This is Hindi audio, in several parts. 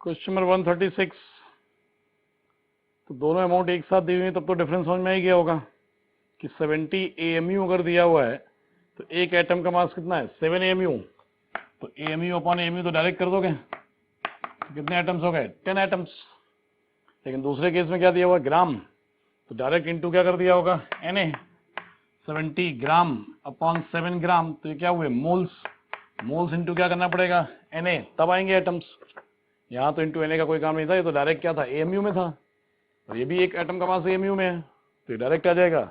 Question number 136। तो दोनों अमाउंट एक साथ दी हुई है, तब तो डिफरेंस समझ में ही गया होगा कि 70 AMU अगर दिया हुआ है तो एक एटम का मास कितना है 7 AMU। तो AMU अपॉन AMU तो डायरेक्ट कर दोगे, तो कितने एटम्स हो गए 10 एटम्स। लेकिन दूसरे केस में क्या दिया हुआ ग्राम, तो डायरेक्ट इंटू क्या कर दिया होगा Na। 70 ग्राम अपॉन 7 ग्राम, तो ये क्या हुए मोल्स। मोल्स इंटू क्या करना पड़ेगा Na, तब आएंगे एटम्स। यहाँ तो इंटू Na का कोई काम नहीं था, ये तो डायरेक्ट क्या था AMU में था, और ये भी एक एटम का मास AMU में है, तो ये डायरेक्ट आ जाएगा।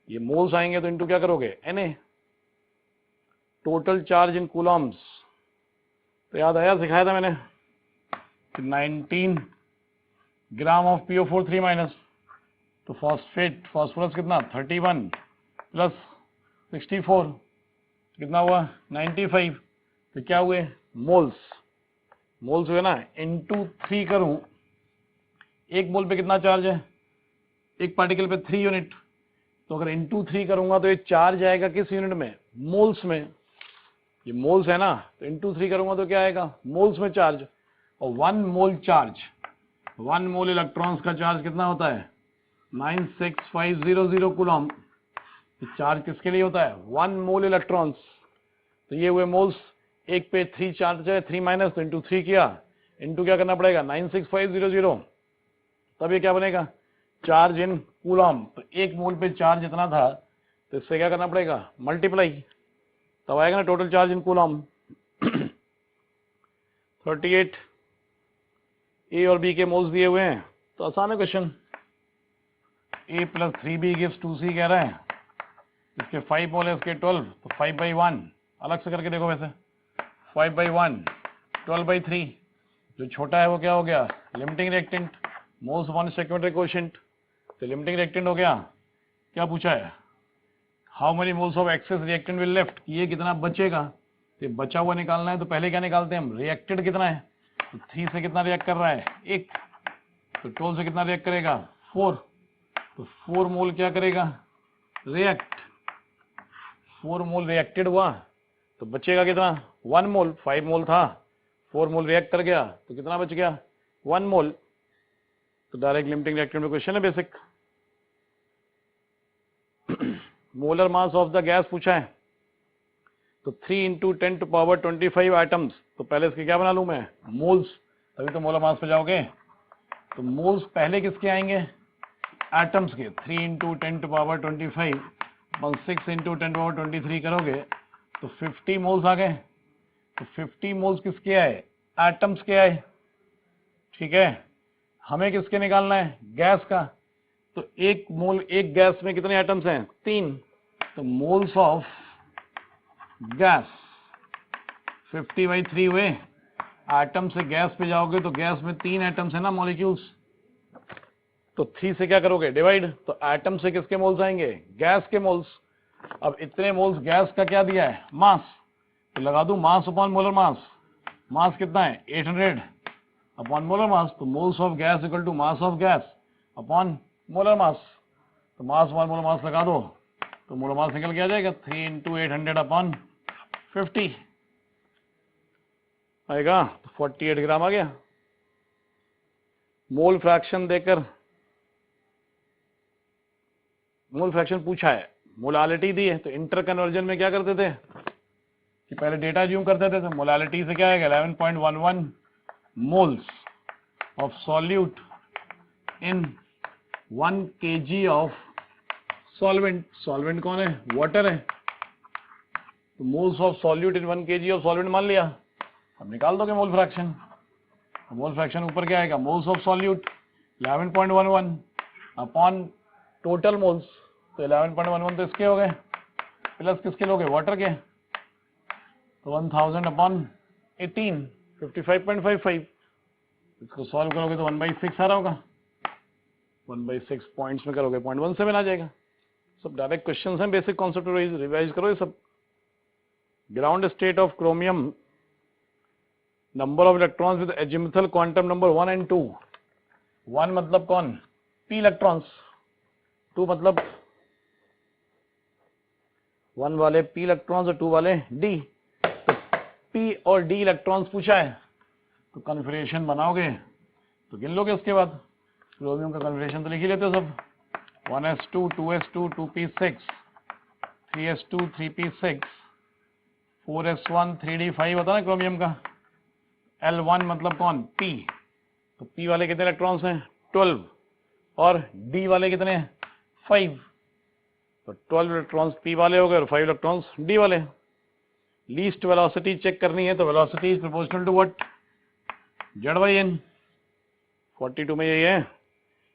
ये मोल्स आएंगे तो इंटू क्या करोगे Na। Total charge in Coulomb's, तो याद आया सिखाया था मैंने 19 ग्राम ऑफ PO4 3 माइनस। तो फॉस्फोरस कितना 31 प्लस 64 कितना हुआ 95। तो क्या हुए मोल्स। मोल्स हुए ना, इंटू 3 करूं, एक मोल पे कितना चार्ज है, एक पार्टिकल पे 3 यूनिट। तो अगर इंटू 3 करूंगा तो ये चार्ज आएगा किस यूनिट में, मोल्स में। ये मोल्स है ना, तो इंटू 3 करूंगा तो क्या आएगा मोल्स में चार्ज। और 1 मोल चार्ज, 1 मोल इलेक्ट्रॉन्स का चार्ज कितना होता है 96500 कूलम। चार्ज किसके लिए होता है 1 मोल इलेक्ट्रॉन्स। तो ये हुए मोल्स, एक पे 3 चार्ज है 3 माइनस, तो इंटू 3 किया, इंटू क्या करना पड़ेगा 96500, तब ये क्या बनेगा चार्ज इन कूलम। तो एक मोल पे चार्ज इतना था, तो इससे क्या करना पड़ेगा मल्टीप्लाई, तब आएगा ना टोटल चार्ज इन कूलम। 38 ए और बी के मोल्स दिए हुए हैं, तो आसान है question. A plus 3B gives 2C कह रहा है, इसके 5 मोल है, इसके 12, तो 5/1 अलग से करके देखो। वैसे 5/1 12/3, जो छोटा है वो क्या हो गया limiting reactant, moles upon stoichiometric coefficient. तो लिमिटिंग रिएक्टेंट हो गया, क्या पूछा है how many moles of excess reactant will left, ये कितना बचेगा। तो बचा हुआ निकालना है, तो पहले क्या निकालते हैं हम रिएक्टेड कितना है। तो 3 से कितना रिएक्ट कर रहा है 1, तो 12 से कितना रिएक्ट करेगा 4, तो 4 मोल क्या करेगा रिएक्ट, 4 मोल रिएक्टेड हुआ, तो बचेगा कितना 1 मोल। 5 मोल था, 4 मोल रिएक्ट कर गया, तो कितना बच गया 1 मोल। तो डायरेक्ट लिमिटिंग रिएक्टेंट में क्वेश्चन है basic. Molar mass of the gas पूछा है, तो 3 इंटू 10 टू पावर 25 आइटम्स। तो पहले इसके क्या बना लूं मैं मोल्स, तभी तो मोलर मास पे जाओगे। तो मोल्स पहले किसके आएंगे एटम्स के, 3 इंटू 10 टू पावर 25 और 6 इंटू 10 पावर 23 करोगे तो 50 मोल्स आ गए। तो 50 मोल्स किसके आए एटम्स के आए, ठीक है। हमें किसके निकालना है गैस का, तो एक मोल एक गैस में कितने एटम्स हैं 3, तो मोल्स ऑफ गैस 50/3 हुए। एटम से गैस पे जाओगे तो गैस में 3 एटम्स है ना मॉलिक्यूल्स, तो 3 से क्या करोगे डिवाइड, तो एटम से किसके मोल्स आएंगे गैस के मोल्स। अब इतने मोल्स गैस का क्या दिया है मास, तो लगा दूं मास अपॉन मोलर मास। मास कितना है 800 अपॉन मोलर मास, तो moles of gas equal to mass of gas upon molar mass. तो मास अपॉन मोलर मास लगा दो, तो मोलर मास निकल के आ जाएगा 3 इंटू 800 अपॉन 50 आएगा, तो 48 ग्राम आ गया। मोल फ्रैक्शन देकर, मोल फ्रैक्शन पूछा है, मोलालिटी दी है, तो इंटर कन्वर्जन में क्या करते थे कि पहले डेटा ज्यूम करते थे, तो मोलालिटी से क्या आएगा 11.11 moles of solute in 1 kg of solvent. Solvent कौन है वाटर है, तो moles of solute in 1 kg of solvent मान लिया। अब निकाल दोगे मोल फ्रैक्शन, मोल फ्रैक्शन ऊपर क्या आएगा moles of solute 11.11 upon total moles, तो 11.11 तो इसके हो गए, प्लस किसके लोगे वाटर के, तो 1000 अपॉन 18 55.55। इसको सॉल्व करोगे तो 1/6 आ रहा होगा, 1/6 पॉइंट्स में करोगे 0.17 आ जाएगा। सब डायरेक्ट क्वेश्चंस हैं, बेसिक कॉन्सेप्ट रिवाइज करो ये सब। Ground state of chromium, number of electrons with azimuthal quantum number 1 and 2। 1 मतलब कौन p इलेक्ट्रॉन्स, 2 मतलब 1 वाले p इलेक्ट्रॉन्स और 2 वाले d। तो p और d इलेक्ट्रॉन्स पूछा है, तो कन्फिगरेशन बनाओगे तो गिन लोगे उसके बाद। क्रोमियम का कन्फिगरेशन तो लिख ही लेते हो सब, 1s2 2s2 2p6 3s2 3p6 4s1 3d5 होता है ना क्रोमियम का। L1 मतलब कौन, P, तो P वाले कितने इलेक्ट्रॉन्स हैं 12 और D वाले कितने हैं 5, तो 12 इलेक्ट्रॉन्स P वाले हो गए और 5 इलेक्ट्रॉन्स D वाले। लीस्ट वेलोसिटी चेक करनी है तो velocity is proportional to what, Z/n। 42 में यही है,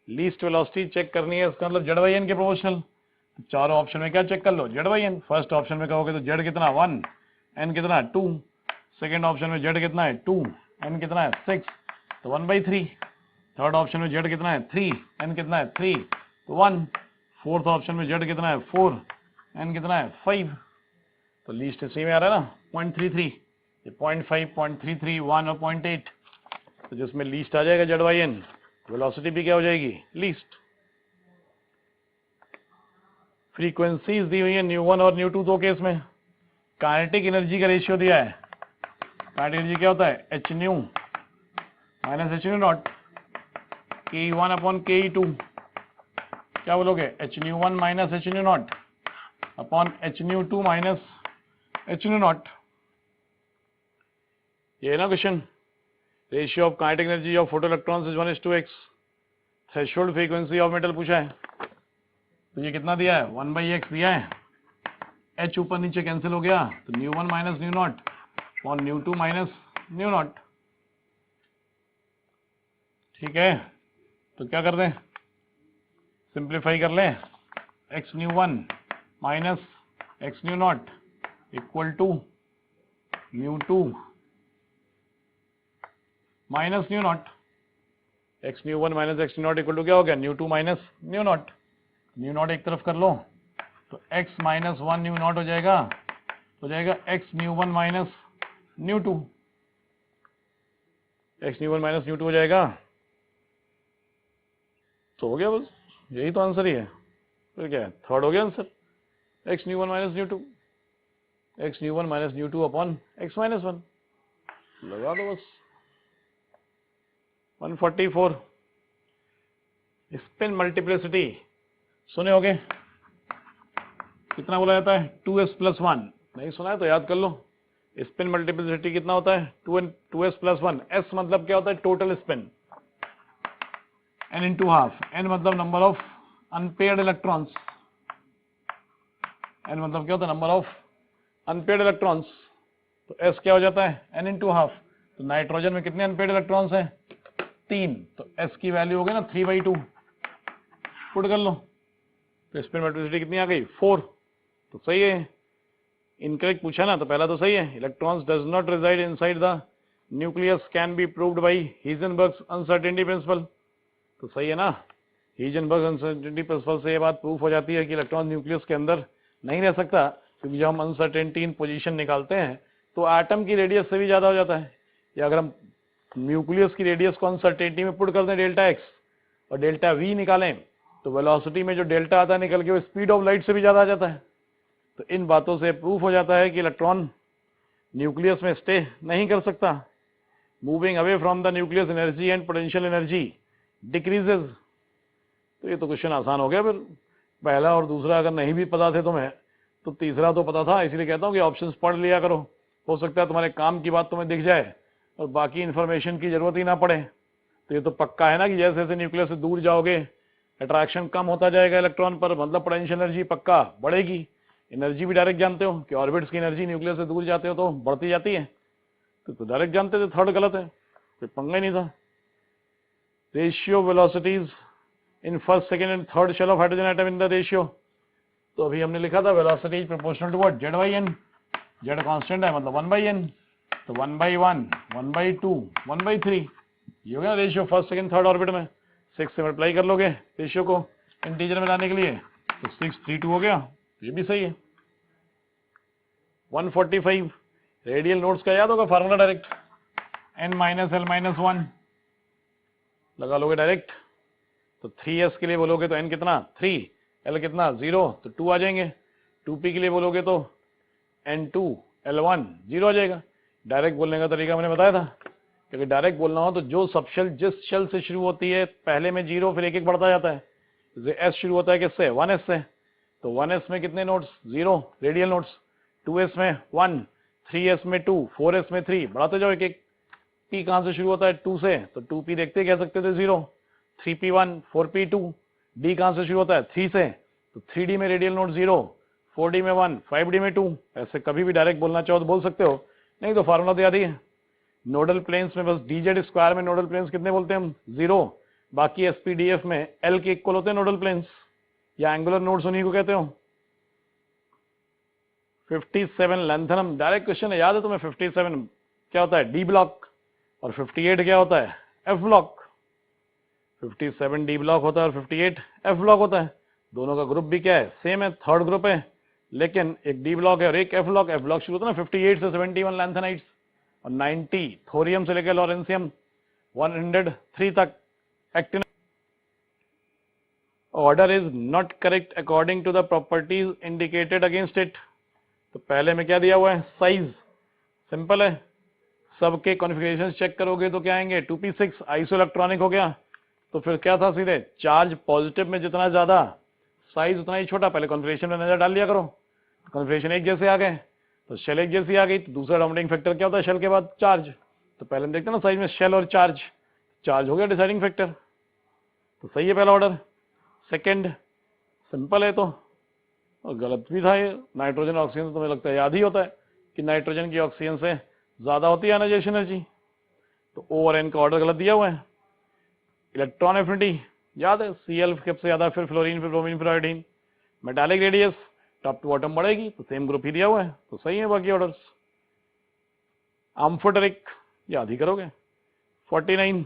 लीस्ट वेलोसिटी चेक करनी है, इसका मतलब Z/n के प्रोपोर्शनल। तो चारों ऑप्शन में क्या चेक कर लो, Z/n। फर्स्ट ऑप्शन में कहोगे तो Z कितना 1, N कितना 2, सेकेंड ऑप्शन में Z कितना है 2, N कितना है 6, तो 1/3। थर्ड ऑप्शन में Z कितना है 3, N कितना है 3, तो 1। फोर्थ ऑप्शन में Z कितना है 4, N कितना है 5, तो लीस्ट इसी में आ रहा है ना 0.33, ये 0.5 0.33 1 और 0.8, तो जिसमें लीस्ट आ जाएगा Z/n, वेलोसिटी भी क्या हो जाएगी लीस्ट। फ्रीक्वेंसीज दी हुई है ν1 और ν2 दो केस में। काइनेटिक एनर्जी का रेशियो दिया है, काइनेटिक एनर्जी क्या होता है h nu minus h nu naught ke1 upon ke2, क्या बोलोगे h nu one minus h nu naught upon h nu two minus h nu naught. ये है ना question. Ratio of kinetic energy of photo electrons is 1:x। Threshold frequency of metal पूछा है, तो ये कितना दिया है 1/x दिया है, h ऊपर नीचे कैंसिल हो गया तो ν1 माइनस न्यू नॉट और ν2 माइनस न्यू नॉट। ठीक है, तो क्या कर दें, सिंप्लीफाई कर लें, x ν1 minus x nu naught equal to ν2 minus nu naught. x ν1 minus x nu naught equal to क्या हो गया ν2 minus nu naught, nu naught एक तरफ कर लो तो x माइनस 1 न्यू नॉट हो जाएगा x ν1 माइनस ν2, x ν1 माइनस ν2 हो जाएगा, तो हो गया बस, यही तो आंसर ही है। फिर क्या है, थर्ड हो गया answer, x ν1 minus ν2, x ν1 minus ν2 upon x minus 1, लगा दो बस। 144 स्पिन मल्टीप्लिसिटी सुने होगे, कितना बोला जाता है 2s प्लस 1, नहीं सुना है तो याद कर लो। स्पिन मल्टीप्लिसिटी कितना होता है 2s प्लस 1, s मतलब क्या होता है total spin, n into half, n मतलब number of unpaired electrons, n मतलब क्या होता है नंबर ऑफ अनपेयर्ड इलेक्ट्रॉन्स, तो s क्या हो जाता है n इंटू हाफ। तो नाइट्रोजन में कितने अनपेयर्ड इलेक्ट्रॉन्स हैं 3, तो s की वैल्यू हो गई ना 3/2, पुट कर लो, तो स्पिन मल्टीप्लिसिटी कितनी आ गई 4, तो सही है। इनकरेक्ट पूछा ना तो पहला तो सही है, electrons does not reside inside the nucleus can be proved by Heisenberg's uncertainty principle, तो सही है ना। हीजनबर्ग अनसर्टेनिटी प्रिंसिपल से ये बात प्रूफ हो जाती है कि इलेक्ट्रॉन न्यूक्लियस के अंदर नहीं रह सकता, क्योंकि जब हम अनसर्टेनिटी इन पोजीशन निकालते हैं तो एटम की रेडियस से भी ज्यादा हो जाता है, या अगर हम न्यूक्लियस की रेडियस को अनसर्टेनिटी में पुट कर दें डेल्टा x और डेल्टा v निकालें तो वेलोसिटी में जो डेल्टा आता है निकल के वो स्पीड ऑफ लाइट से भी ज्यादा आ जाता है। तो इन बातों से प्रूफ हो जाता है कि इलेक्ट्रॉन न्यूक्लियस में स्टे नहीं कर सकता। Moving away from the nucleus energy and potential energy decreases. तो ये तो क्वेश्चन आसान हो गया, फिर पहला और दूसरा अगर नहीं भी पता थे तुम्हें तो तीसरा तो पता था, इसलिए कहता हूँ कि ऑप्शंस पढ़ लिया करो, हो सकता है तुम्हारे काम की बात तुम्हें दिख जाए और बाकी इन्फॉर्मेशन की जरूरत ही ना पड़े। तो ये तो पक्का है ना कि जैसे जैसे न्यूक्लियस से दूर जाओगे अट्रैक्शन कम होता जाएगा इलेक्ट्रॉन पर, मतलब पोटेंशियल एनर्जी पक्का बढ़ेगी। एनर्जी भी डायरेक्ट जानते हो कि ऑर्बिट्स की एनर्जी न्यूक्लियस से दूर जाते हो तो बढ़ती जाती है, तो डायरेक्ट जानते थे, थर्ड गलत है, कोई पंगा ही नहीं था। Ratio velocities in first second and third shell of hydrogen atom in the ratio, तो अभी हमने लिखा था velocity is proportional to what Z/n, Z constant है मतलब 1/n, तो 1/1 1/2 1/3, ये हो गया ratio first second third orbit में। 6 से मल्टीप्लाई कर लोगे रेशियो को इंटीजर में लाने के लिए, तो 6 3 2 हो गया, ये भी सही है। 145 रेडियल नोड्स का याद होगा formula direct, n minus l minus 1 लगा लोगे डायरेक्ट, तो 3s के लिए बोलोगे तो n कितना 3, l कितना 0, तो 2 आ जाएंगे। 2p के लिए बोलोगे तो n2 l1 0 आ जाएगा। डायरेक्ट बोलने का तरीका मैंने बताया था, क्योंकि डायरेक्ट बोलना हो तो जो सब शेल जिस शेल से शुरू होती है पहले में 0 फिर एक एक बढ़ता जाता है। जैसे एस शुरू होता है किससे 1s से, तो 1s में कितने नोड्स 0 रेडियल नोड्स, 2s में 1, 3s में 2, 4s में 3, बढ़ाते जाओ एक एक। p कहां से शुरू होता है 2 से, तो 2p देखते कह सकते थे 0, 3p1, 4p2। d कहां से शुरू होता है 3 से, तो 3d में रेडियल नोड 0, 4d में 1, 5d में 2। ऐसे कभी भी डायरेक्ट बोलना चाहो तो बोल सकते हो, नहीं तो फार्मूला तो याद ही है। नोडल प्लेन्स में बस dz स्क्वायर में नोडल प्लेन्स कितने बोलते हैं हम 0, बाकी एसपीडीएफ में l के इक्वल होते हैं नोडल प्लेन्स, या एंगुलर नोड्स उन्हीं को कहते हो। 57 लेंथनम, डायरेक्ट क्वेश्चन है, याद है तुम्हें 57 क्या होता है डी ब्लॉक, और 58 क्या होता है एफ ब्लॉक। 57 डी ब्लॉक होता है और 58 एफ ब्लॉक होता है। दोनों का ग्रुप भी क्या है सेम है, थर्ड ग्रुप है, लेकिन एक डी ब्लॉक है और एक एफ ब्लॉक। एफ ब्लॉक शुरू होता है ना 58 से 71 लैंथेनाइट्स, और 90 थोरियम से लेकर लॉरेंसियम 103 तक actin. Order is not correct according to the properties indicated against it. तो पहले में क्या दिया हुआ है साइज, सिंपल है, सबके कॉन्फ़िगरेशन चेक करोगे तो क्या आएंगे 2p6 आइसो इलेक्ट्रॉनिक हो गया। तो फिर क्या था सीधे चार्ज पॉजिटिव में जितना ज्यादा साइज उतना ही छोटा। पहले कॉन्फ़िगरेशन में नजर डाल लिया करो, कॉन्फ़िगरेशन एक जैसे आ गए तो शेल एक जैसी आ गई, तो दूसरा डोमिनेटिंग फैक्टर क्या होता है शेल के बाद चार्ज। तो पहले हम देखते हैं ना साइज में शेल और चार्ज, चार्ज हो गया डिसाइडिंग फैक्टर, तो सही है पहला ऑर्डर। सेकंड सिंपल है तो, और गलत भी था ये, नाइट्रोजन ऑक्सीजन तो तुम्हें लगता है याद ही होता है कि नाइट्रोजन की ऑक्सीजन से ज्यादा होती है आयनाइजेशन एनर्जी, तो ओ और एन का ऑर्डर गलत दिया हुआ है। इलेक्ट्रॉन एफिनिटी याद है, Cl सबसे ज्यादा, फिर फ्लोरीन, फिर ब्रोमीन, फिर iodine. Metallic radius top to bottom बढ़ेगी, तो सेम ग्रुप ही दिया हुआ है, तो सही है बाकी ऑर्डर्स। आम्फोटेरिक याद ही करोगे। 49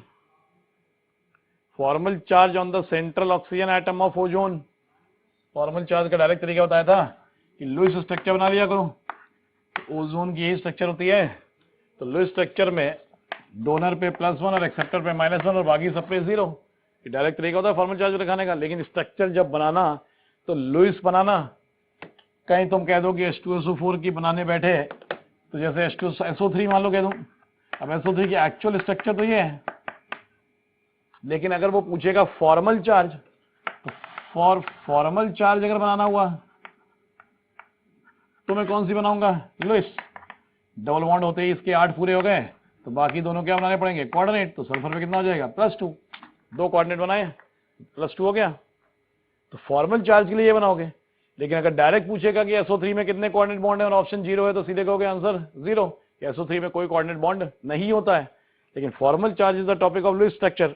formal charge on the central oxygen atom of ozone. Formal charge का डायरेक्ट तरीका बताया था कि लुईस स्ट्रक्चर बना लिया करो, ओजोन की यही स्ट्रक्चर होती है। तो लुईस स्ट्रक्चर में डोनर पे +1 और एक्सेप्टर पे -1 और बाकी सब पे 0। ये डायरेक्ट तरीका होता है फॉर्मल चार्ज दिखाने का। लेकिन स्ट्रक्चर जब बनाना तो लुईस बनाना, कहीं तुम कह दो कि H2SO4 की बनाने बैठे तो जैसे H2SO3 मान लो कह दूं, अब SO3 की एक्चुअल स्ट्रक्चर तो ये है, लेकिन अगर वो पूछेगा फॉर्मल चार्ज, तो फॉर्मल चार्ज अगर बनाना हुआ तो मैं कौन सी बनाऊंगा लुईस। डबल बॉन्ड होते ही इसके 8 पूरे हो गए, तो बाकी दोनों क्या बनाने पड़ेंगे कोऑर्डिनेट। तो सल्फर पे कितना हो जाएगा +2, 2 कोऑर्डिनेट बनाए +2 हो गया। तो फॉर्मल चार्ज के लिए ये बनाओगे। लेकिन अगर डायरेक्ट पूछेगा कि SO3 में कितने कोऑर्डिनेट बॉन्ड है और ऑप्शन 0 है, तो सीधे कहोगे आंसर 0। SO3 में कोई कोऑर्डिनेट बॉन्ड नहीं होता है। लेकिन formal charge is the topic of Lewis structure.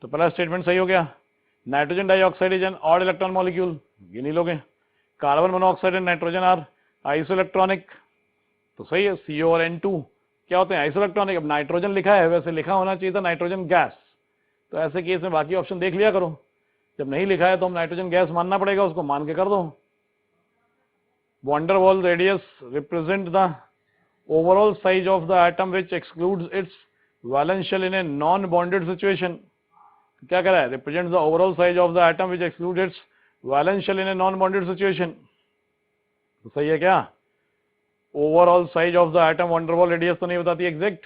तो पहला स्टेटमेंट सही हो गया। Nitrogen dioxide is an odd electron molecule, ये नहीं लोगे। Carbon monoxide and nitrogen are isoelectronic, तो सही है। CO और N2 क्या होते हैं आइसो इलेक्ट्रॉनिक। अब नाइट्रोजन लिखा है, वैसे लिखा होना चाहिए था नाइट्रोजन गैस, तो ऐसे केस में बाकी ऑप्शन देख लिया करो। जब नहीं लिखा है तो हम नाइट्रोजन गैस मानना पड़ेगा, उसको मान के कर दो। Van der Waals radius represent the overall size of the atom which excludes its valence shell in a non bonded situation. क्या कह रहा है represent the overall size of the atom which excludes its valence shell in a non bonded situation, तो सही है क्या। Overall size of the atom van der Waals radius तो नहीं बताती एग्जैक्ट,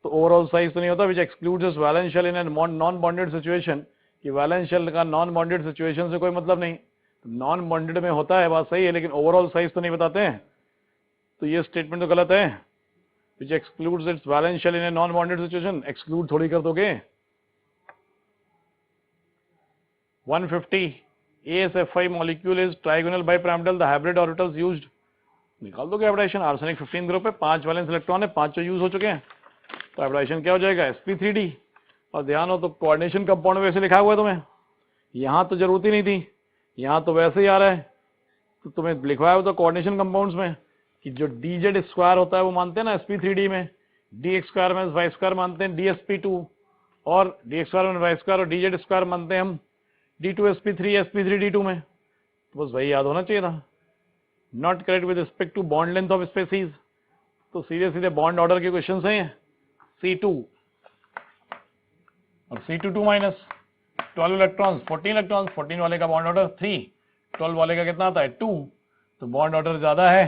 तो ओवरऑल साइज तो नहीं होता which excludes its valence shell in a non bonded situation, कि वैलेंस शेल का नॉन बॉन्डेड सिचुएशन से कोई मतलब नहीं। नॉन बॉन्डेड में होता है, बात सही है, लेकिन ओवरऑल साइज तो नहीं बताते हैं, तो ये स्टेटमेंट तो गलत है। Which excludes its valence shell in a non bonded situation, exclude थोड़ी कर दोगे। 150 AsF5 molecule is trigonal bipyramidal, the hybrid orbitals used, निकाल दोगे हाइब्रिडेशन। आर्सेनिक 15 ग्रुप है, 5 वैलेंस इलेक्ट्रॉन है, 5 यूज हो चुके हैं, तो हाइब्रिडेशन क्या हो जाएगा sp3d। और ध्यान हो तो कोऑर्डिनेशन कंपाउंड वैसे लिखा हुआ है तुम्हें, यहां तो जरूरत ही नहीं थी, यहां तो वैसे ही आ रहा है। तो तुम्हें लिखवाया हुआ था कोऑर्डिनेशन कंपाउंड्स में कि जो dz स्क्वायर होता है वो मानते हैं ना sp3d में, dx स्क्वायर में y स्क्वायर मानते हैं dsp2, और dx स्क्वायर में y स्क्वायर और dz स्क्वायर मानते हैं हम d2sp3 sp3d2 में। तो बस वही याद होना चाहिए था। Not correct with respect to bond length of species, तो सीधे सीधे बॉन्ड ऑर्डर के क्वेश्चन हैं। C2 और C22 माइनस 12 इलेक्ट्रॉन्स 14 इलेक्ट्रॉन्स, 14 वाले का बॉन्ड ऑर्डर 3, 12 वाले का कितना आता है 2, तो बॉन्ड ऑर्डर ज्यादा है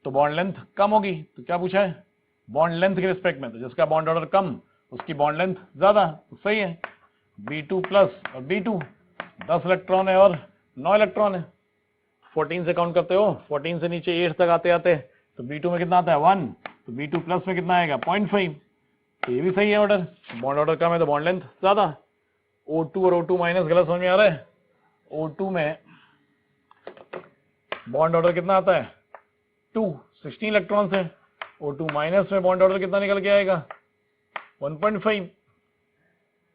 तो बॉन्ड लेंथ कम होगी। तो क्या पूछा है बॉन्ड लेंथ के रिस्पेक्ट में, तो जिसका बॉन्ड ऑर्डर कम उसकी बॉन्ड लेंथ ज्यादा, तो सही है। B2 प्लस और B2 10 इलेक्ट्रॉन है और 9 इलेक्ट्रॉन है, 14 से काउंट करते हो, 14 से नीचे 8 तक आते आते तो B2 में कितना आता है 1, तो B2 प्लस में कितना आएगा 0.5, तो ये भी सही है ऑर्डर, बॉन्ड ऑर्डर कम है तो बॉन्ड लेंथ ज्यादा। O2 और O2 माइनस गलत समझ में आ रहा है, O2 में बॉन्ड ऑर्डर कितना आता है 2, 16 इलेक्ट्रॉन है, O2 माइनस में बॉन्ड ऑर्डर कितना निकल के आएगा 1.5,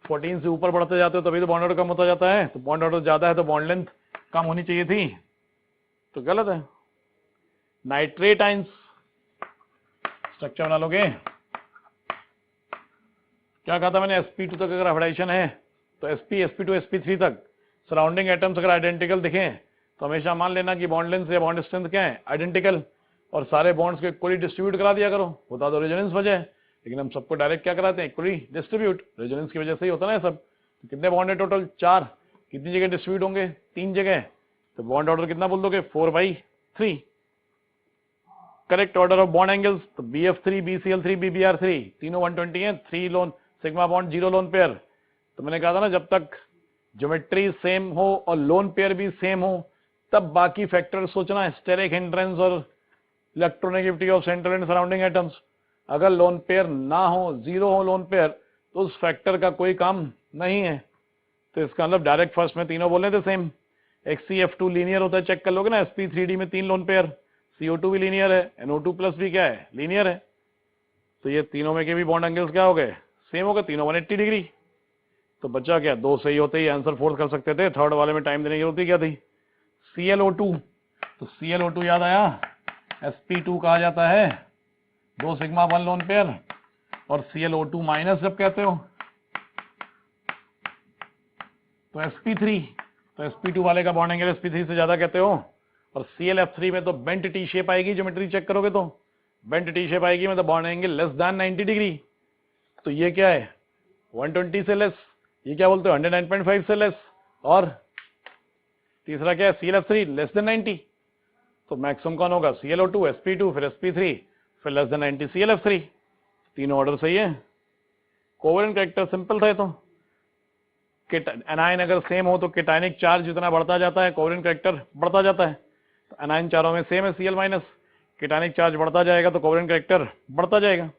14 से ऊपर बढ़ते जाते हो तभी तो बॉन्ड ऑर्डर कम होता जाता है, तो बॉन्ड ऑर्डर ज्यादा है तो बॉन्ड लेंथ कम होनी चाहिए थी, तो गलत है। नाइट्रेट आयंस स्ट्रक्चर बना लोगे, क्या कहा था मैंने, sp2 तक अगर हाइब्रिडाइजेशन है तो sp, sp2, sp3 तक सराउंडिंग एटम्स अगर आइडेंटिकल दिखें तो हमेशा मान लेना कि बॉन्ड लेंथ या बॉन्ड स्ट्रेंथ क्या है आइडेंटिकल, और सारे बॉन्ड्स को इक्वली डिस्ट्रीब्यूट करा दिया करो, होता तो रेजोनेंस वजह है, लेकिन हम सबको डायरेक्ट क्या कराते हैं इक्वली डिस्ट्रीब्यूट, रेजोनेंस की वजह से ही होता है ना सब। तो कितने बॉन्ड है टोटल 4, कितनी जगह डिस्ट्रीब्यूट होंगे 3 जगह, तो बॉन्ड ऑर्डर कितना बोल दोगे 4/3। Correct order of bond angles, तो BF3, BCl3, BBr3 तीनों 120 है, 3 loan sigma bond 0 lone pair, तो मैंने कहा था ना जब तक ज्योमेट्री सेम हो और लोन पेयर भी सेम हो तब बाकी फैक्टर सोचना है, स्टेरिक हिंड्रेंस और electronegativity of central and surrounding atoms. अगर लोन पेयर ना हो, 0 हो लोन पेयर, तो उस फैक्टर का कोई काम नहीं है, तो इसका मतलब डायरेक्ट फर्स्ट में तीनों बोले थे सेम। XCF2 लीनियर होता है, चेक कर लोगे ना, sp3d में 3 लोन पेयर, CO2 भी लीनियर है, NO2 प्लस भी क्या है लीनियर है, तो ये तीनों में के भी बॉन्ड एंगल्स क्या हो गए सेम हो गए, तीनों 180 डिग्री, तो बचा क्या 2 सही होते ही आंसर फोर्स कर सकते थे, थर्ड वाले में टाइम देने की जरूरत क्या थी। ClO2, तो ClO2 याद आया, sp2 कहा जाता है 2 सिग्मा 1 लोन पेयर, और ClO2 माइनस जब कहते हो तो sp3, तो sp2 वाले का बॉन्ड एंगल sp3 से ज्यादा कहते हो, और ClF3 में तो बेंट टी शेप आएगी, ज्योमेट्री चेक करोगे तो बेंट टी शेप आएगी, मतलब bond angle less than 90 degree, तो ये क्या है 120 से लेस, ये क्या बोलते हो 109.5 से लेस, और तीसरा क्या है ClF3 लेस देन 90, तो मैक्सिमम कौन होगा ClO2, sp2 फिर sp3 फिर लेस देन 90 ClF3, तीनों ऑर्डर सही है। कोवेलेंट कैरेक्टर सिंपल था, तो एनाइन अगर सेम हो तो केटायनिक चार्ज जितना बढ़ता जाता है कोवेलेंट कैरेक्टर बढ़ता जाता है, तो एनाइन चारों में सेम है Cl माइनस, केटायनिक चार्ज बढ़ता जाएगा तो कोवेलेंट कैरेक्टर बढ़ता जाएगा।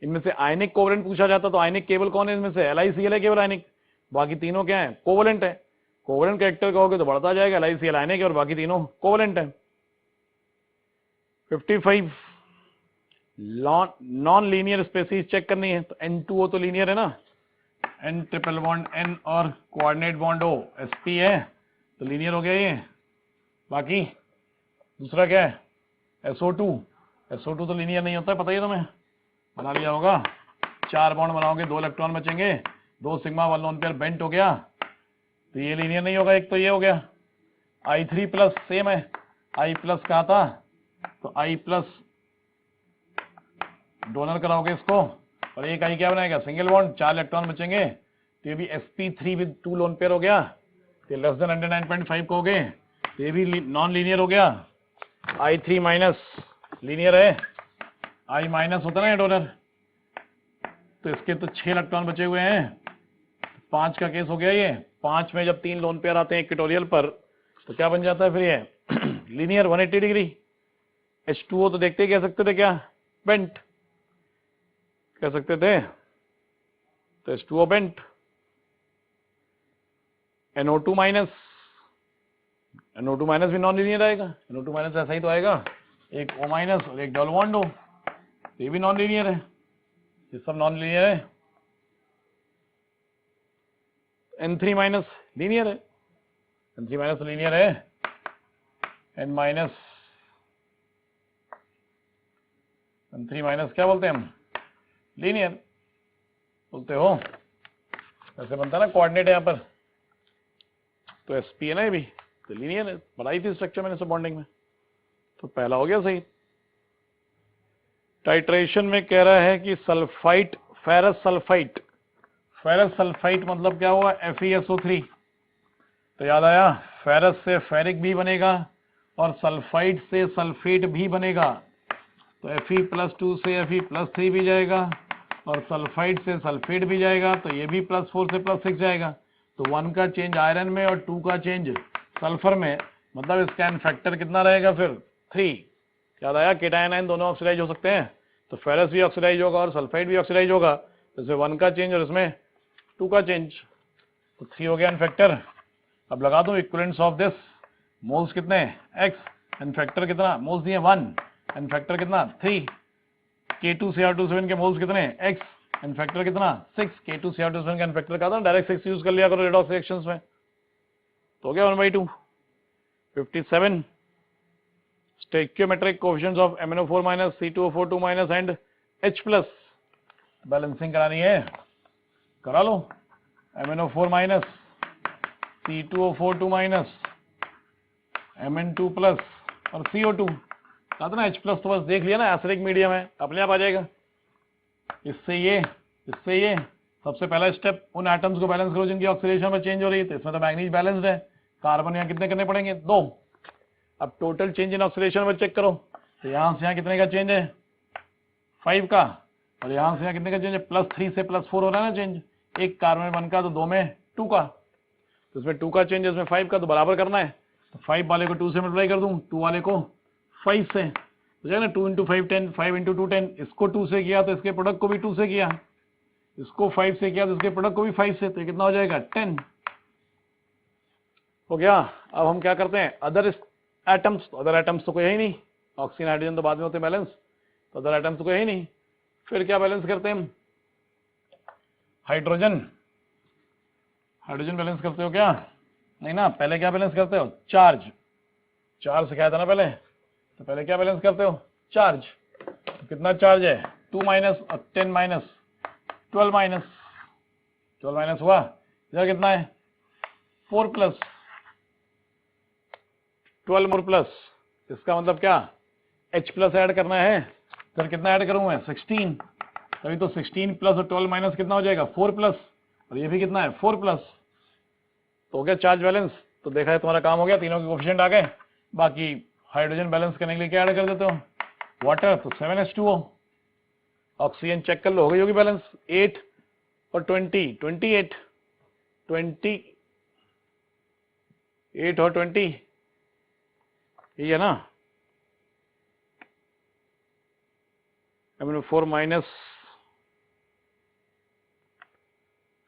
इनमें से आयनिक कोवेलेंट पूछा जाता तो आयनिक केवल कौन है, इनमें से LiCl है केवल आयनिक, बाकी तीनों क्या है कोवेलेंट है, कोवेलेंट कैरेक्टर कहोगे तो बढ़ता जाएगा, LiCl आयनिक है और बाकी तीनों कोवेलेंट है। 55 नॉन लीनियर स्पेसीज चेक करनी है, तो N2O तो लीनियर है ना, N ट्रिपल बॉन्ड N और कोऑर्डिनेट बॉन्ड O sp है तो लीनियर हो गया ये, बाकी दूसरा क्या है SO2, SO2 तो लीनियर नहीं होता है, पता ही है तुम्हें, बना लिया होगा, 4 बॉन्ड बनाओगे 2 इलेक्ट्रॉन बचेंगे, 2 सिग्मा 1 लोन पेयर बेंट हो गया, तो ये लीनियर नहीं होगा, एक तो ये हो गया। I3 प्लस सेम है, I प्लस कहा था, तो I प्लस डोनर कराओगे इसको, और एक I क्या बनाएगा सिंगल बॉन्ड, 4 इलेक्ट्रॉन बचेंगे, तो ये भी sp3 विद 2 लोन पेयर हो गया, तो लेस देन 109.5 को हो गए, तो ये भी नॉन लीनियर हो गया। I3 माइनस लीनियर है, I माइनस होता है ना डोनर, तो इसके तो 6 इलेक्ट्रॉन बचे हुए हैं, 5 का केस हो गया ये, 5 में जब 3 लोन पेयर आते हैं इक्वेटोरियल पर तो क्या बन जाता है फिर ये लीनियर 180 डिग्री। H2O तो देखते ही कह सकते थे क्या बेंट कह सकते थे, तो H2O bent. NO2 minus, NO2 minus भी नॉन लीनियर आएगा, NO2 माइनस ऐसा ही तो आएगा, एक O माइनस और एक डबल बॉन्ड O, ये भी नॉन लीनियर है, ये सब नॉन लीनियर है। N3 माइनस लीनियर है, N3 माइनस लीनियर है, N माइनस N3 माइनस क्या बोलते हैं हम लीनियर बोलते हो, ऐसे बनता है ना कोऑर्डिनेट यहाँ पर, तो sp है ना ये भी तो लीनियर है, बनाई थी स्ट्रक्चर मैंने सब बॉन्डिंग में, तो पहला हो गया सही। टाइट्रेशन में कह रहा है कि sulphite ferrous sulphite, ferrous sulphite मतलब क्या हुआ FeSO3, तो याद आया फेरस से फेरिक भी बनेगा और सल्फाइट से सल्फेट भी बनेगा, तो Fe+2 से Fe+3 भी जाएगा और सल्फाइड से सल्फेट भी जाएगा, तो ये भी +4 से +6 जाएगा। तो 1 का चेंज आयरन में और 2 का चेंज सल्फर में, मतलब इसका एन फैक्टर कितना रहेगा फिर 3। याद आया, केटायन आयन दोनों ऑक्सीडाइज हो सकते हैं, तो फेरस भी ऑक्सीडाइज होगा और सल्फाइड भी ऑक्सीडाइज होगा। तो इसमें 1 का चेंज और इसमें 2 का चेंज, तो 3 हो गया एन फैक्टर। अब लगा दो इक्विवेलेंट्स ऑफ दिस, मोल्स कितने x, एन फैक्टर कितना, मोल्स दिए 1, एन फैक्टर कितना 3, K2Cr27 के मोल्स कितने x, एन फैक्टर कितना 6, K2Cr27 का एन फैक्टर का था, डायरेक्ट 6 यूज कर लिया करो रेडॉक्स रिएक्शंस में। तो हो गया 1/2। 57 stoichiometric coefficients of MnO4- C2O4 2- and H+, balancing करानी है, करा लो। MnO4- C2O4 2- Mn2+ और CO2, कहा था ना H+ तो बस देख लिया ना, एसिडिक मीडियम है, अपने आप आ जाएगा। इससे ये सबसे पहला स्टेप, उन एटम्स को बैलेंस करो जिनकी ऑक्सीडेशन में चेंज हो रही है, तो इसमें तो मैग्नीज बैलेंस्ड है, कार्बन यहाँ कितने करने पड़ेंगे 2। अब टोटल चेंज इन ऑक्सीडेशन में चेक करो, तो यहाँ से यहाँ कितने का चेंज है 5 का, और यहाँ से यहाँ कितने का चेंज है +3 से +4 हो रहा है ना चेंज, एक कार्बन 1 का तो 2 में 2 का, तो इसमें 2 का चेंज है, इसमें 5 का, तो बराबर करना है। तो 5 वाले को 2 से मल्टीप्लाई कर दूं, 2 वाले को 5 से, तो जाएगा ना 2 × 5 10, 5 × 2 10, इसको 2 से किया तो इसके प्रोडक्ट को भी 2 से किया, इसको 5 से किया तो इसके प्रोडक्ट को भी 5 से, तो ये कितना हो जाएगा 10 हो गया। अब हम क्या करते हैं, अदर एटम्स, तो कोई है ही नहीं, ऑक्सीजन हाइड्रोजन तो बाद में होते हैं बैलेंस, तो अदर एटम्स तो कोई है ही नहीं, फिर क्या बैलेंस करते हैं हम, हाइड्रोजन बैलेंस करते हो क्या, नहीं ना, पहले क्या बैलेंस करते हो, चार्ज सिखाया था ना पहले, तो पहले क्या बैलेंस करते हो, चार्ज, तो कितना चार्ज है 2- और 10- 12- हुआ, इधर कितना है 4+, 12 more प्लस, इसका मतलब क्या H+ ऐड करना है, फिर कितना ऐड करूं मैं 16, तभी तो 16 प्लस और 12 - कितना हो जाएगा 4+, और ये भी कितना है 4+, तो हो गया चार्ज बैलेंस। तो देखा है तुम्हारा काम हो गया, तीनों के कोएफिशिएंट आ गए। बाकी हाइड्रोजन बैलेंस करने के लिए क्या ऐड कर देते हो, वाटर, तो 7H2O। ऑक्सीजन चेक कर लो, हो गई होगी बैलेंस, 8 और 20 28, 8 और 20, यही है ना, MnO4-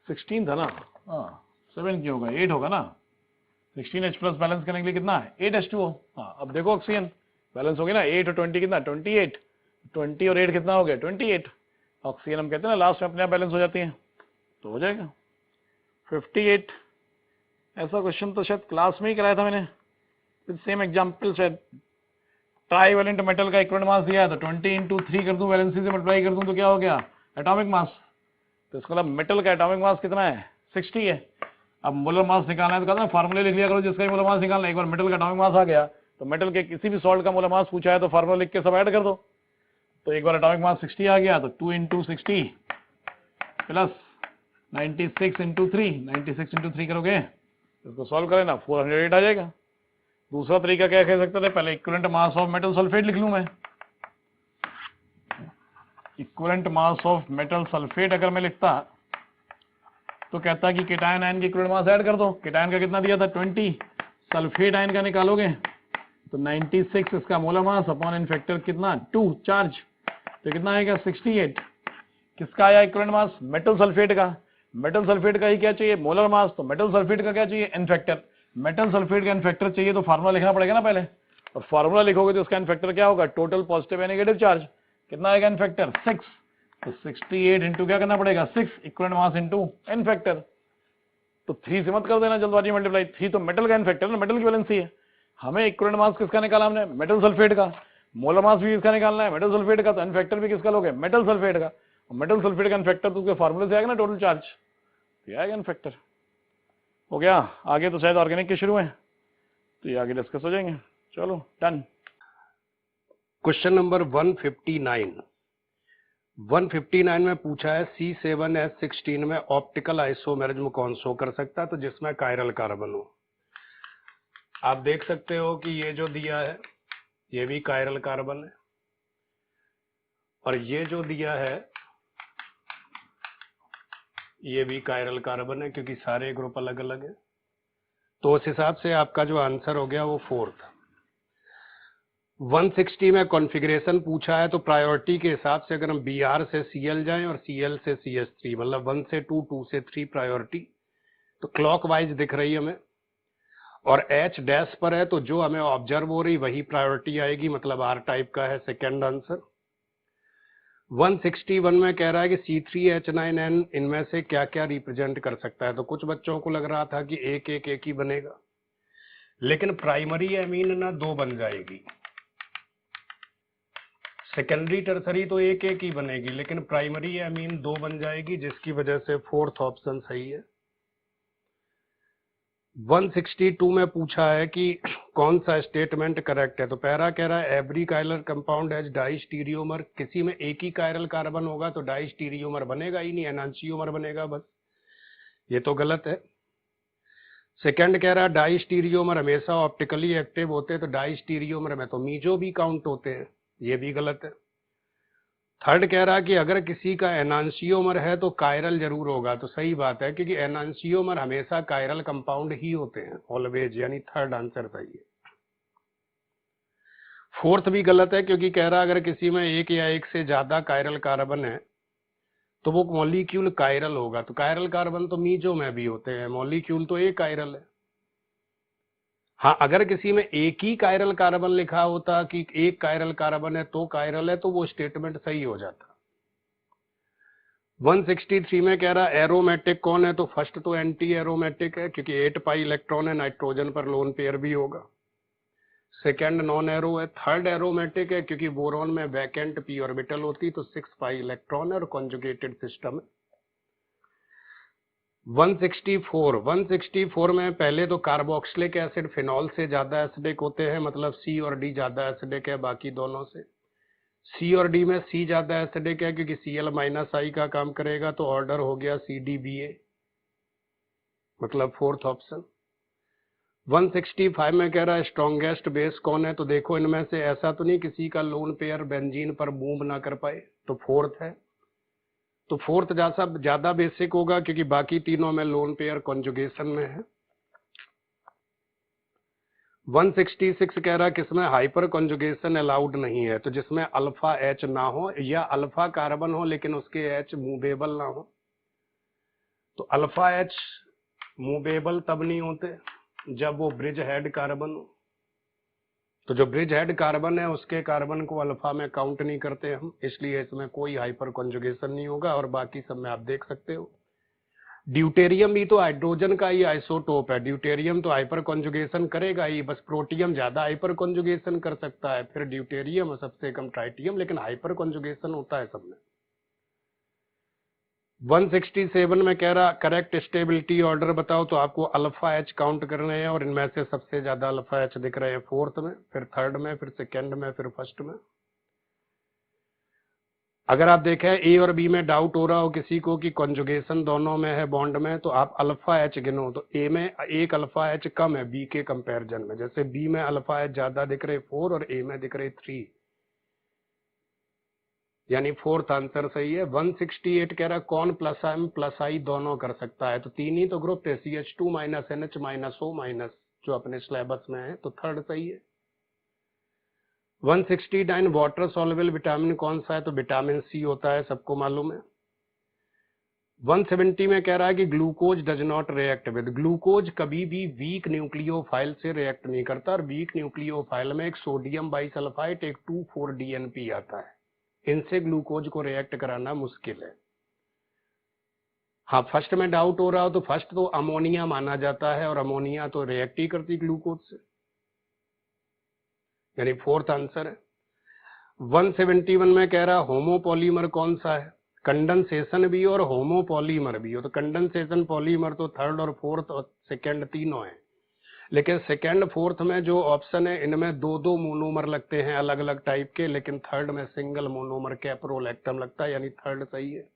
16 था ना, हाँ 7 क्यों होगा, 8 होगा ना, 16H+ बैलेंस करने के लिए कितना है 8H2O। हाँ अब देखो ऑक्सीजन बैलेंस हो गया ना, 8 और 20 कितना 28, 20 और 8 कितना हो गया 28। ऑक्सीजन हम कहते हैं ना लास्ट में अपने आप बैलेंस हो जाती है, तो हो जाएगा 58। ऐसा क्वेश्चन तो शायद क्लास में ही कराया था मैंने, सेम एग्जाम्पल, शायद ट्राईवेलेंट मेटल का इक्विवेलेंट मास दिया है, तो 20 × 3 कर दूं, वैलेंसी से मल्टीप्लाई कर दूं, तो क्या हो गया एटॉमिक मास, तो इसका मतलब मेटल का एटॉमिक मास कितना है 60 है। अब मोलर मास निकालना है तो कहते हैं फार्मूले लिख लिया करो, जिसका मोलर मास निकालना है, एक बार मेटल का एटॉमिक मास आ गया, तो मेटल के किसी भी सॉल्ट का मोलर मास पूछा है तो फार्मूला लिख के सब ऐड कर दो, तो एक बार एटॉमिक मास 60 आ गया, तो 2 × 60 प्लस 96 × 3, 96 × 3 करोगे, इसको सॉल्व करें ना 408 आ जाएगा। दूसरा तरीका क्या कह सकते थे, पहले equivalent mass of metal sulphate लिख लूं मैं, equivalent mass of metal sulphate अगर मैं लिखता तो कहता कि केटायन आयन के इक्विवेलेंट मास ऐड कर दो, केटायन का कितना दिया था 20, सल्फेट आयन का निकालोगे तो 96 इसका molar mass upon n factor कितना 2 चार्ज, तो कितना आएगा 68। किसका आया इक्विवेलेंट मास, मेटल सल्फेट का ही क्या चाहिए मोलर मास, तो मेटल सल्फेट का क्या चाहिए एन फैक्टर, मेटल सल्फेट का एन फैक्टर चाहिए, तो फार्मूला लिखना पड़ेगा ना पहले, और फार्मूला लिखोगे तो उसका एन फैक्टर क्या होगा, टोटल पॉजिटिव या नेगेटिव चार्ज, कितना आएगा एन फैक्टर 6, तो 68 इंटू क्या करना पड़ेगा 6 equivalent mass into n factor, तो 3 से मत कर देना जल्दबाजी मल्टीप्लाई, 3 तो मेटल का एन फैक्टर ना, मेटल की वैलेंसी है, हमें इक्विवेलेंट मास किसका निकाला हमने मेटल सल्फेट का, मोलर मास भी किसका निकालना है मेटल सल्फेट का, तो एन फैक्टर भी किसका लोगे मेटल सल्फेट का, मेटल सल्फेट का एन फैक्टर तो उसके फार्मूले से आएगा ना टोटल चार्ज, तो आएगा एन फैक्टर। हो गया, आगे तो शायद ऑर्गेनिक के शुरू है, तो ये आगे डिस्कस हो जाएंगे, चलो डन। क्वेश्चन नंबर 159 में पूछा है C7H16 में ऑप्टिकल आइसोमेरिज्म कौन शो कर सकता है, तो जिसमें कायरल कार्बन हो। आप देख सकते हो कि ये जो दिया है ये भी कायरल कार्बन है, और ये जो दिया है ये भी कायरल कार्बन है क्योंकि सारे ग्रुप अलग अलग है। तो उस हिसाब से आपका जो आंसर हो गया वो फोर्थ। 160 में कॉन्फ़िगरेशन पूछा है तो प्रायोरिटी के हिसाब से अगर हम Br से Cl जाएं और Cl से CH3 मतलब 1 से 2, 2 से 3 प्रायोरिटी, तो क्लॉकवाइज दिख रही है हमें। और H डैश पर है तो जो हमें ऑब्जर्व हो रही वही प्रायोरिटी आएगी, मतलब R टाइप का है सेकेंड आंसर। 161 में कह रहा है कि C3H9N इनमें से क्या क्या रिप्रेजेंट कर सकता है। तो कुछ बच्चों को लग रहा था कि एक ही बनेगा, लेकिन प्राइमरी एमीन ना 2 बन जाएगी, सेकेंडरी टर्सरी तो एक ही बनेगी, लेकिन प्राइमरी एमीन 2 बन जाएगी, जिसकी वजह से फोर्थ ऑप्शन सही है। 162 में पूछा है कि कौन सा स्टेटमेंट करेक्ट है। तो पहला कह रहा है every chiral compound has diastereomer, किसी में एक ही कायरल कार्बन होगा तो डाई स्टीरियोमर बनेगा ही नहीं, एनांशियोमर बनेगा बस, ये तो गलत है। सेकंड कह रहा है डाई स्टीरियोमर हमेशा ऑप्टिकली एक्टिव होते हैं, तो डाई स्टीरियोमर में तो मीजो भी काउंट होते हैं, ये भी गलत है। थर्ड कह रहा है कि अगर किसी का एनांशियोमर है तो कायरल जरूर होगा, तो सही बात है क्योंकि एनांशियोमर हमेशा कायरल कंपाउंड ही होते हैं ऑलवेज, यानी थर्ड आंसर सही है। फोर्थ भी गलत है क्योंकि कह रहा है अगर किसी में एक या एक से ज्यादा कायरल कार्बन है तो वो मॉलिक्यूल कायरल होगा, तो कायरल कार्बन तो मीजो में भी होते हैं, मॉलिक्यूल तो एक कायरल है। हाँ, अगर किसी में एक ही कायरल कार्बन लिखा होता कि एक कायरल कार्बन है तो कायरल है, तो वो स्टेटमेंट सही हो जाता। 163 में कह रहा है एरोमेटिक कौन है, तो फर्स्ट तो एंटी एरोमेटिक है क्योंकि 8 पाई इलेक्ट्रॉन है, नाइट्रोजन पर लोन पेयर भी होगा। सेकंड नॉन एरो है। थर्ड एरोमेटिक है क्योंकि बोरॉन में वैकेंट पी ऑर्बिटल होती, तो 6 पाई इलेक्ट्रॉन है और कॉन्जुगेटेड सिस्टम है। 164 में पहले तो कार्बोक्सिलिक एसिड फिनॉल से ज्यादा एसिडिक होते हैं, मतलब सी और डी ज्यादा एसिडिक है बाकी दोनों से। सी और डी में सी ज्यादा एसिडिक है क्योंकि Cl माइनस आई का काम करेगा, तो ऑर्डर हो गया CDBA, मतलब फोर्थ ऑप्शन। 165 में कह रहा है स्ट्रॉन्गेस्ट बेस कौन है, तो देखो इनमें से ऐसा तो नहीं किसी का लोन पेयर बेंजीन पर मूव ना कर पाए, तो फोर्थ है। तो फोर्थ ज्यादा बेसिक होगा क्योंकि बाकी तीनों में लोन पेयर कॉन्जुगेशन में है। 166 कह रहा है किसमें हाइपर कॉन्जुगेशन अलाउड नहीं है, तो जिसमें अल्फा एच ना हो या अल्फा कार्बन हो लेकिन उसके एच मूवेबल ना हो। तो अल्फा एच मूवेबल तब नहीं होते जब वो ब्रिज हेड कार्बन हो, तो जो ब्रिज हेड कार्बन है उसके कार्बन को अल्फा में काउंट नहीं करते हम, इसलिए इसमें कोई हाइपर कॉन्जुगेशन नहीं होगा। और बाकी सब में आप देख सकते हो। ड्यूटेरियम भी तो हाइड्रोजन का ही आइसोटोप है, ड्यूटेरियम तो हाइपर कॉन्जुगेशन करेगा ही, बस प्रोटियम ज्यादा हाइपर कॉन्जुगेशन कर सकता है, फिर ड्यूटेरियम और सबसे कम ट्राइटियम, लेकिन हाइपर कॉन्जुगेशन होता है सब में। 167 में कह रहा करेक्ट स्टेबिलिटी ऑर्डर बताओ, तो आपको अल्फा एच काउंट करने हैं और इनमें से सबसे ज्यादा अल्फा एच दिख रहे हैं फोर्थ में, फिर थर्ड में, फिर सेकेंड में, फिर फर्स्ट में। अगर आप देखें ए और बी में डाउट हो रहा हो किसी को कि कॉन्जुगेशन दोनों में है बॉन्ड में, तो आप अल्फा एच गिनो, तो ए में एक अल्फा एच कम है बी के कंपैरिजन में, जैसे बी में अल्फा एच ज्यादा दिख रहे 4 और ए में दिख रहे 3, यानी फोर्थ आंसर सही है। 168 कह रहा कौन प्लस एम प्लस आई दोनों कर सकता है, तो तीन ही तो ग्रुप थे CH2 minus NH minus O minus, जो अपने सिलेबस में है, तो थर्ड सही है। 169 वाटर सॉल्युबल विटामिन कौन सा है, तो विटामिन सी होता है, सबको मालूम है। 170 में कह रहा है कि glucose does not react with, glucose कभी भी वीक न्यूक्लियोफाइल से रिएक्ट नहीं करता, और वीक न्यूक्लियोफाइल में एक सोडियम बाइसल्फाइट एक 2,4-DNP आता है, इनसे ग्लूकोज को रिएक्ट कराना मुश्किल है। हाँ, फर्स्ट में डाउट हो रहा हो तो फर्स्ट तो अमोनिया माना जाता है, और अमोनिया तो रिएक्ट ही करती ग्लूकोज से, यानी फोर्थ आंसर है। 171 में कह रहा होमोपॉलीमर कौन सा है, कंडेंसेशन भी और होमोपॉलीमर भी हो, तो कंडेंसेशन पॉलीमर तो थर्ड और फोर्थ और सेकंड तीनों है, लेकिन सेकंड फोर्थ में जो ऑप्शन है इनमें दो दो मोनोमर लगते हैं अलग अलग टाइप के, लेकिन थर्ड में सिंगल मोनोमर कैप्रोलैक्टम लगता है, यानी थर्ड सही है।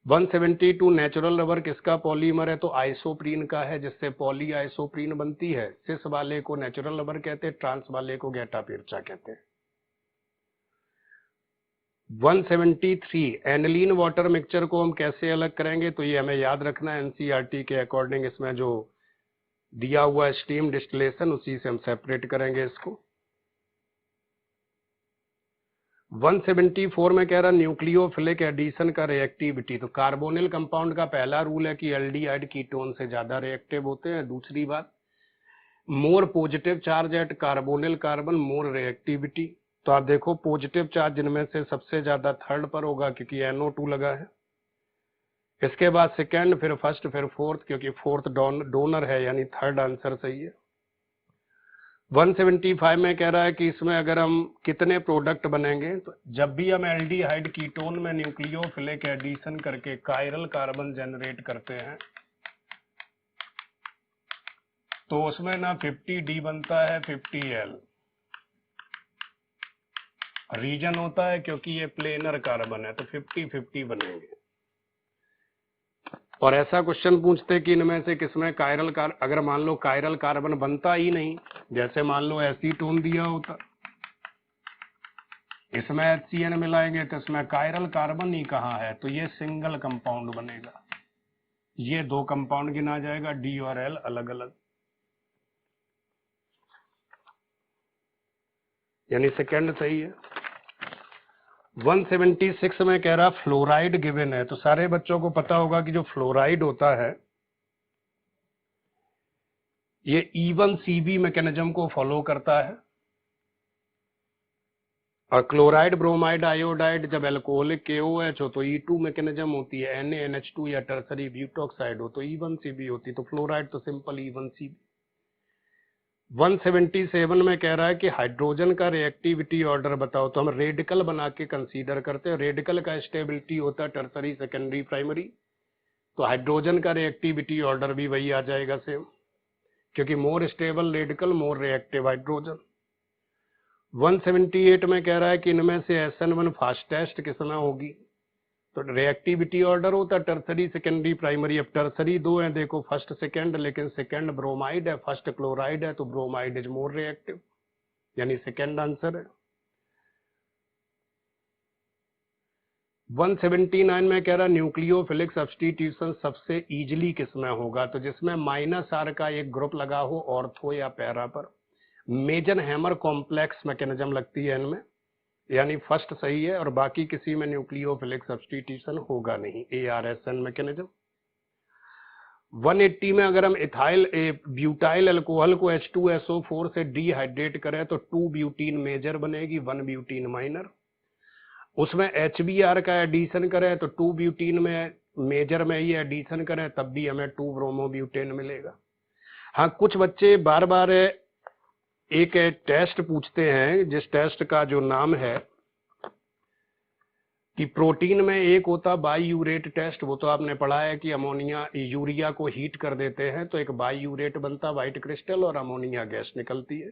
172 नेचुरल रबर किसका पॉलीमर है, तो आइसोप्रीन का है, जिससे पॉली आइसोप्रीन बनती है। सिस वाले को नेचुरल रबर कहते हैं, ट्रांस वाले को गैटा पिरचा कहते हैं। 173 एनिलीन वाटर मिक्सचर को हम कैसे अलग करेंगे, तो ये हमें याद रखना है एनसीईआरटी के अकॉर्डिंग। इसमें जो दिया हुआ स्टीम डिस्टिलेशन उसी से हम सेपरेट करेंगे इसको। 174 में कह रहा न्यूक्लियोफिलिक एडिशन का रिएक्टिविटी। तो कार्बोनिल कंपाउंड का पहला रूल है कि एल्डिहाइड कीटोन से ज्यादा रिएक्टिव होते हैं। दूसरी बात, more positive charge at carbonyl carbon more reactivity. तो आप देखो पॉजिटिव चार्ज जिनमें से सबसे ज्यादा थर्ड पर होगा क्योंकि NO2 लगा है, इसके बाद सेकंड, फिर फर्स्ट, फिर फोर्थ, क्योंकि फोर्थ डोनर है, यानी थर्ड आंसर सही है। 175 में कह रहा है कि इसमें अगर हम कितने प्रोडक्ट बनेंगे, तो जब भी हम एल्डिहाइड कीटोन में न्यूक्लियोफिलिक एडिशन करके कायरल कार्बन जनरेट करते हैं तो उसमें ना 50D बनता है 50L। रीजन होता है क्योंकि ये प्लेनर कार्बन है, तो 50-50 बनेंगे। और ऐसा क्वेश्चन पूछते कि इनमें से किसमें अगर मान लो कायरल कार्बन बनता ही नहीं, जैसे मान लो एसीटोन दिया होता, इसमें HCN मिलाएंगे तो इसमें कायरल कार्बन ही कहाँ है, तो ये सिंगल कंपाउंड बनेगा। ये दो कंपाउंड गिना जाएगा, D और L अलग अलग, यानी सेकंड सही है। 176 में कह रहा फ्लोराइड गिवन है। तो सारे बच्चों को पता होगा कि जो फ्लोराइड होता है ये E1CB मैकेनिज्म को फॉलो करता है, और क्लोराइड, ब्रोमाइड, आयोडाइड जब एल्कोहलिक KOH हो तो E2 मैकेनिज्म होती है, NaNH2 या टर्सरी ब्यूटॉक्साइड हो तो E1CB होती है। तो फ्लोराइड तो सिंपल E1CB। 177 में कह रहा है कि हाइड्रोजन का रिएक्टिविटी ऑर्डर बताओ। तो हम रेडिकल बना के कंसीडर करते हैं, रेडिकल का स्टेबिलिटी होता है टर्सरी, सेकेंडरी, प्राइमरी, तो हाइड्रोजन का रिएक्टिविटी ऑर्डर भी वही आ जाएगा सेम, क्योंकि more stable radical, more reactive hydrogen. 178 में कह रहा है कि इनमें से SN1 फास्टेस्ट किसमें होगी, तो रिएक्टिविटी ऑर्डर होता है टर्सरी, सेकेंडरी, प्राइमरी। अब टर्सरी दो है, देखो फर्स्ट सेकंड, लेकिन सेकंड ब्रोमाइड है, फर्स्ट क्लोराइड है, तो ब्रोमाइड इज मोर रिएक्टिव, यानी सेकंड आंसर है। 179 में कह रहा न्यूक्लियोफिलिक सब्स्टिट्यूशन सबसे इजीली किसमें होगा, तो जिसमें -R का एक ग्रुप लगा हो ऑर्थो या पैरा पर। मेजन हैमर कॉम्प्लेक्स मैकेनिज्म लगती है इनमें, यानी फर्स्ट सही है, और बाकी किसी में न्यूक्लियोफिलिक सब्स्टिट्यूशन होगा नहीं, ARSN मैकेनिज्म। 180 में अगर हम ब्यूटाइल अल्कोहल को H2SO4 से डिहाइड्रेट करें तो 2 ब्यूटीन मेजर बनेगी, 1 ब्यूटीन माइनर। उसमें HBr का एडिशन करें तो 2 ब्यूटीन में मेजर में ही एडिशन करें तब भी हमें 2 ब्रोमोब्यूटेन मिलेगा। हाँ, कुछ बच्चे बार बार एक टेस्ट पूछते हैं, जिस टेस्ट का जो नाम है कि प्रोटीन में एक होता बाईयूरेट टेस्ट, वो तो आपने पढ़ा है कि अमोनिया यूरिया को हीट कर देते हैं तो एक बाईयूरेट बनता, व्हाइट क्रिस्टल, और अमोनिया गैस निकलती है,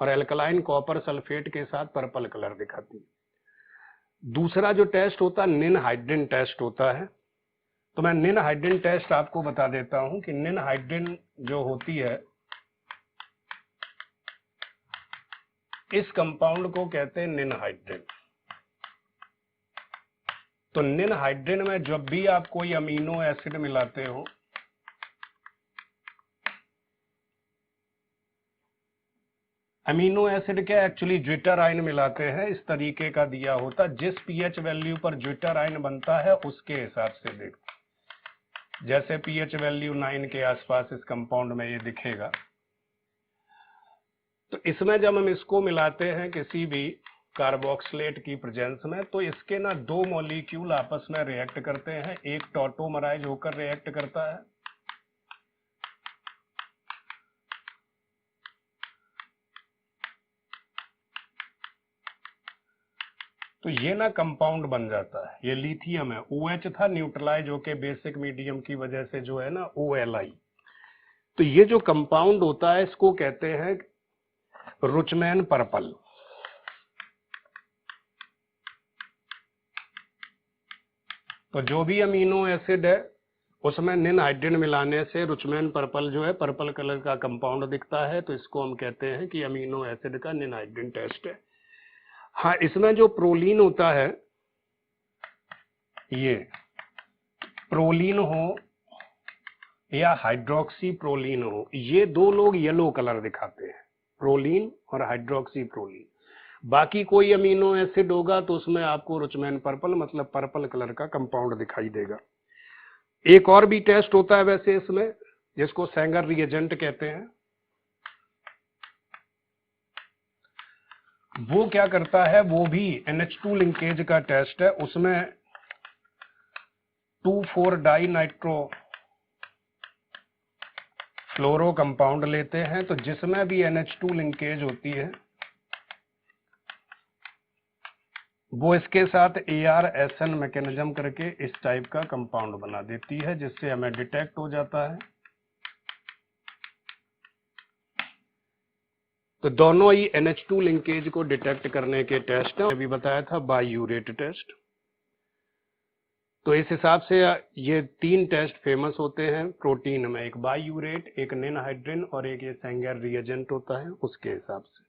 और एल्कलाइन कॉपर सल्फेट के साथ पर्पल कलर दिखाती है। दूसरा जो टेस्ट होता है निनहाइड्रिन टेस्ट होता है। तो मैं निनहाइड्रिन टेस्ट आपको बता देता हूं कि निनहाइड्रिन जो होती है, इस कंपाउंड को कहते हैं निनहाइड्रिन। तो निनहाइड्रिन में जब भी आप कोई अमीनो एसिड मिलाते हो, अमीनो एसिड क्या एक्चुअली ज्विटर आयन मिलाते हैं, इस तरीके का दिया होता, जिस पीएच वैल्यू पर ज्विटर आयन बनता है उसके हिसाब से देखो। जैसे पीएच वैल्यू 9 के आसपास इस कंपाउंड में ये दिखेगा। तो इसमें जब हम इसको मिलाते हैं किसी भी कार्बोक्सिलेट की प्रेजेंस में, तो इसके ना 2 मॉलिक्यूल आपस में रिएक्ट करते हैं, एक टॉटोमराइज होकर रिएक्ट करता है, तो ये ना कंपाउंड बन जाता है। ये लिथियम है, OH था, न्यूट्रलाइज होके बेसिक मीडियम की वजह से जो है ना OLI। तो ये जो कंपाउंड होता है इसको कहते हैं रुचमैन पर्पल। तो जो भी अमीनो एसिड है उसमें निनहाइड्रिन मिलाने से रुचमैन पर्पल जो है पर्पल कलर का कंपाउंड दिखता है, तो इसको हम कहते हैं कि अमीनो एसिड का निनहाइड्रिन टेस्ट है। हाँ, इसमें जो प्रोलीन होता है ये प्रोलीन हो या हाइड्रोक्सी प्रोलीन हो, ये दो लोग येलो कलर दिखाते हैं, प्रोलीन और हाइड्रोक्सी प्रोलीन। बाकी कोई अमीनो एसिड होगा तो उसमें आपको रुचमैन पर्पल मतलब पर्पल कलर का कंपाउंड दिखाई देगा। एक और भी टेस्ट होता है वैसे इसमें, जिसको सेंगर रिएजेंट कहते हैं। वो क्या करता है, वो भी NH2 लिंकेज का टेस्ट है। उसमें 2,4-डाई नाइट्रो फ्लोरो कंपाउंड लेते हैं, तो जिसमें भी NH2 लिंकेज होती है वो इसके साथ AR-SN मैकेनिज्म करके इस टाइप का कंपाउंड बना देती है, जिससे हमें डिटेक्ट हो जाता है। तो दोनों ही NH2 लिंकेज को डिटेक्ट करने के टेस्ट हैं। अभी बताया था बायूरेट टेस्ट। तो इस हिसाब से ये 3 टेस्ट फेमस होते हैं प्रोटीन में, एक बायूरेट, एक निनहाइड्रिन और एक ये सेंगर रिएजेंट होता है उसके हिसाब से।